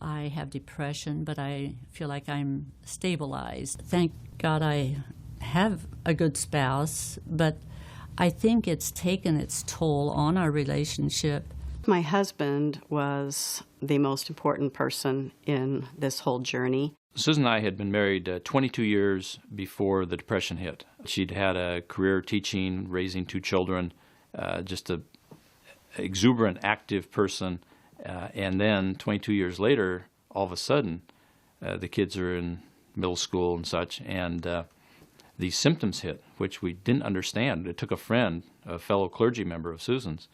I have depression, but I feel like I'm stabilized. Thank God I have a good spouse, but I think it's taken its toll on our relationship. My husband was the most important person in this whole journey. Susan and I had been married 22 years before the Depression hit. She'd had a career teaching, raising 2 children, just an exuberant, active person. And then 22 years later, all of a sudden, the kids are in middle school and such, and these symptoms hit, which we didn't understand. It took a friend, a fellow clergy member of Susan's,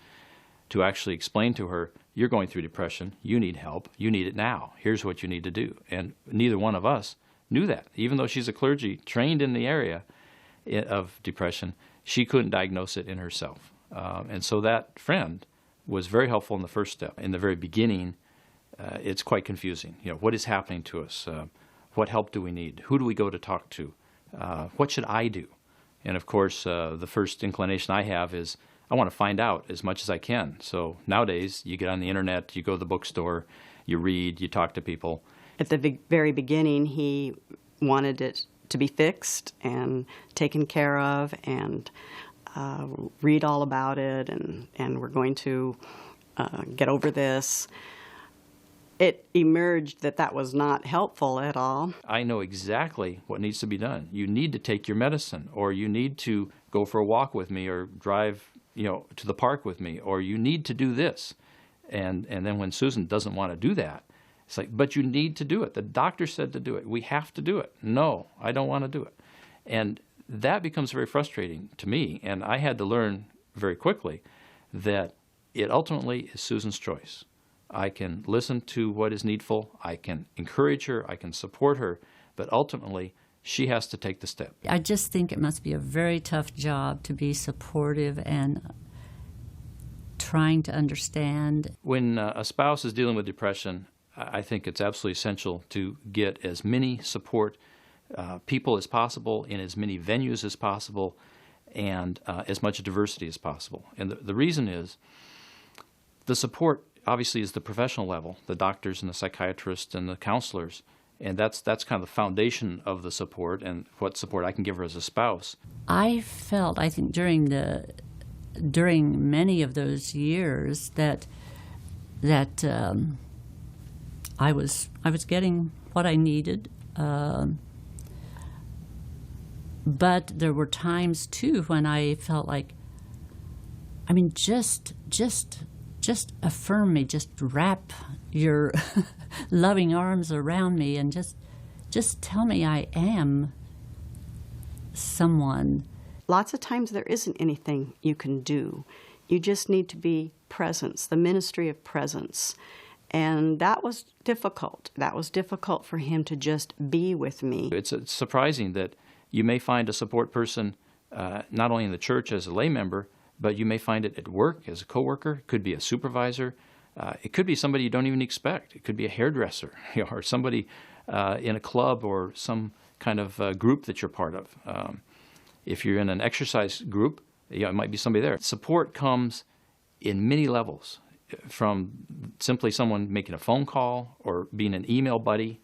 to actually explain to her, you're going through depression, you need help, you need it now, here's what you need to do. And neither one of us knew that. Even though she's a clergy trained in the area of depression, she couldn't diagnose it in herself. And so that friend was very helpful in the first step. In the very beginning, it's quite confusing. What is happening to us? What help do we need? Who do we go to talk to? What should I do? And of course, the first inclination I have is I want to find out as much as I can. So nowadays, you get on the internet, you go to the bookstore, you read, you talk to people. At the very beginning, he wanted it to be fixed and taken care of, and read all about it, and we're going to get over this. It emerged that that was not helpful at all. I know exactly what needs to be done. You need to take your medicine, or you need to go for a walk with me, or drive to the park with me, or you need to do this. And then when Susan doesn't want to do that, it's like, but you need to do it. The doctor said to do it. We have to do it. No, I don't want to do it. And that becomes very frustrating to me, and I had to learn very quickly that it ultimately is Susan's choice. I can listen to what is needful, I can encourage her, I can support her, but ultimately she has to take the step. I just think it must be a very tough job to be supportive and trying to understand. When a spouse is dealing with depression, I think it's absolutely essential to get as many support people as possible in as many venues as possible, and as much diversity as possible. And the reason is the support obviously is the professional level, the doctors and the psychiatrists and the counselors, and that's kind of the foundation of the support and what support I can give her as a spouse. I think during many of those years that I was getting what I needed. But there were times, too, when I felt like, just affirm me, just wrap your loving arms around me, and just tell me I am someone. Lots of times there isn't anything you can do. You just need to be presence, the ministry of presence. And that was difficult. That was difficult for him to just be with me. It's surprising that you may find a support person not only in the church as a lay member, but you may find it at work as a coworker. It could be a supervisor. It could be somebody you don't even expect. It could be a hairdresser, or somebody in a club or some kind of group that you're part of. If you're in an exercise group, it might be somebody there. Support comes in many levels, from simply someone making a phone call or being an email buddy.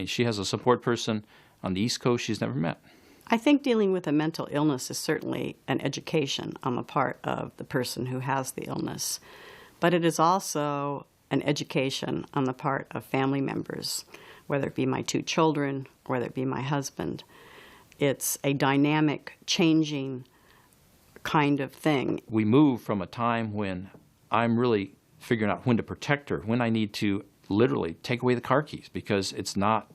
She has a support person on the East Coast she's never met. I think dealing with a mental illness is certainly an education on the part of the person who has the illness, but it is also an education on the part of family members, whether it be my 2 children or whether it be my husband. It's a dynamic, changing kind of thing. We move from a time when I'm really figuring out when to protect her, when I need to literally take away the car keys because it's not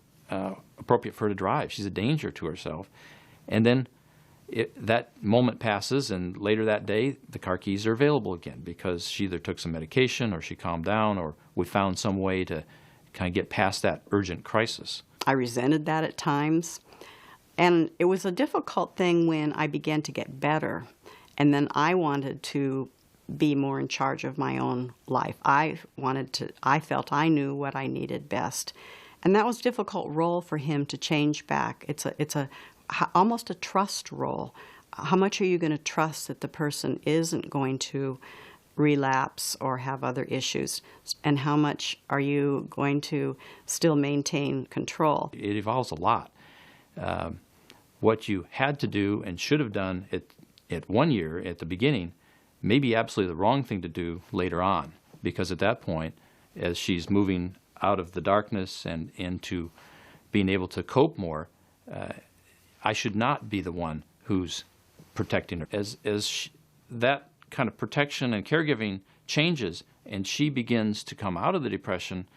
appropriate for her to drive. She's a danger to herself. And then that moment passes, and later that day, the car keys are available again because she either took some medication or she calmed down, or we found some way to kind of get past that urgent crisis. I resented that at times. And it was a difficult thing when I began to get better. And then I wanted to be more in charge of my own life. I felt I knew what I needed best. And that was a difficult role for him to change back. It's almost a trust role. How much are you going to trust that the person isn't going to relapse or have other issues? And how much are you going to still maintain control? It evolves a lot. What you had to do and should have done at 1 year, at the beginning, may be absolutely the wrong thing to do later on, because at that point, as she's moving out of the darkness and into being able to cope more, I should not be the one who's protecting her. That kind of protection and caregiving changes and she begins to come out of the depression,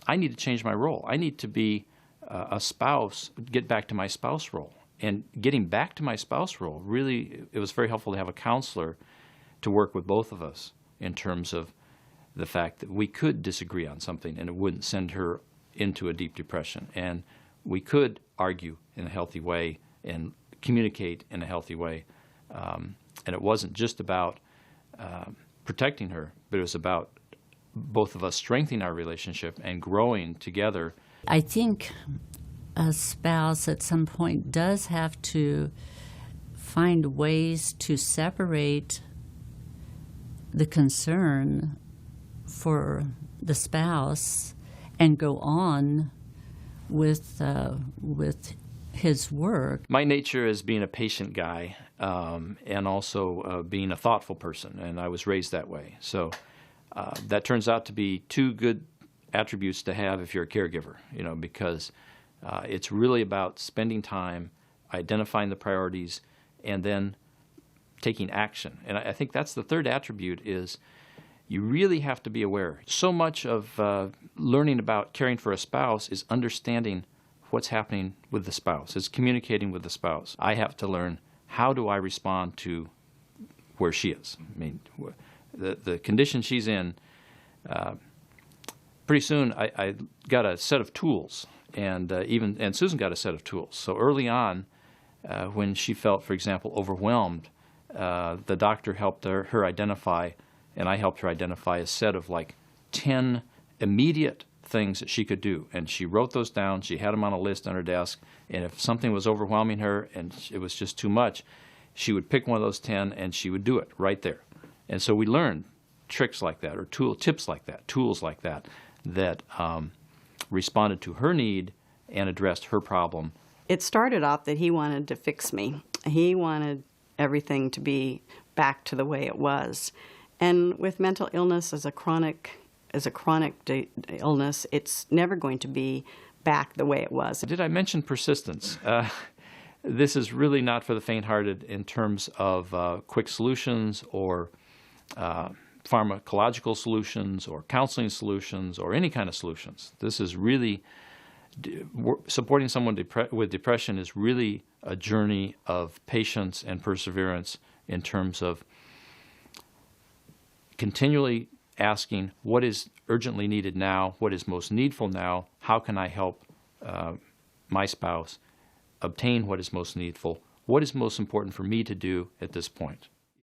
I need to change my role. I need to be a spouse, get back to my spouse role. And getting back to my spouse role, really, it was very helpful to have a counselor to work with both of us in terms of the fact that we could disagree on something and it wouldn't send her into a deep depression. And we could argue in a healthy way and communicate in a healthy way. And it wasn't just about protecting her, but it was about both of us strengthening our relationship and growing together. I think a spouse at some point does have to find ways to separate the concern for the spouse and go on with his work. My nature is being a patient guy and also being a thoughtful person, and I was raised that way. So that turns out to be two good attributes to have if you're a caregiver, because it's really about spending time, identifying the priorities, and then taking action. And I think that's the third attribute is you really have to be aware. So much of learning about caring for a spouse is understanding what's happening with the spouse. It's communicating with the spouse. I have to learn, how do I respond to where she is? I mean, the condition she's in, pretty soon I got a set of tools, and Susan got a set of tools. So early on, when she felt, for example, overwhelmed, the doctor helped her identify, and I helped her identify a set of like 10 immediate things that she could do. And she wrote those down. She had them on a list on her desk. And if something was overwhelming her and it was just too much, she would pick one of those 10 and she would do it right there. And so we learned tricks like that, or tips like that, tools like that, that responded to her need and addressed her problem. It started off that he wanted to fix me. He wanted everything to be back to the way it was. And with mental illness as a chronic illness, it's never going to be back the way it was. Did I mention persistence? This is really not for the faint-hearted in terms of quick solutions or pharmacological solutions or counseling solutions or any kind of solutions. This is really, supporting someone with depression is really a journey of patience and perseverance in terms of continually asking what is urgently needed now, what is most needful now, how can I help my spouse obtain what is most needful, what is most important for me to do at this point.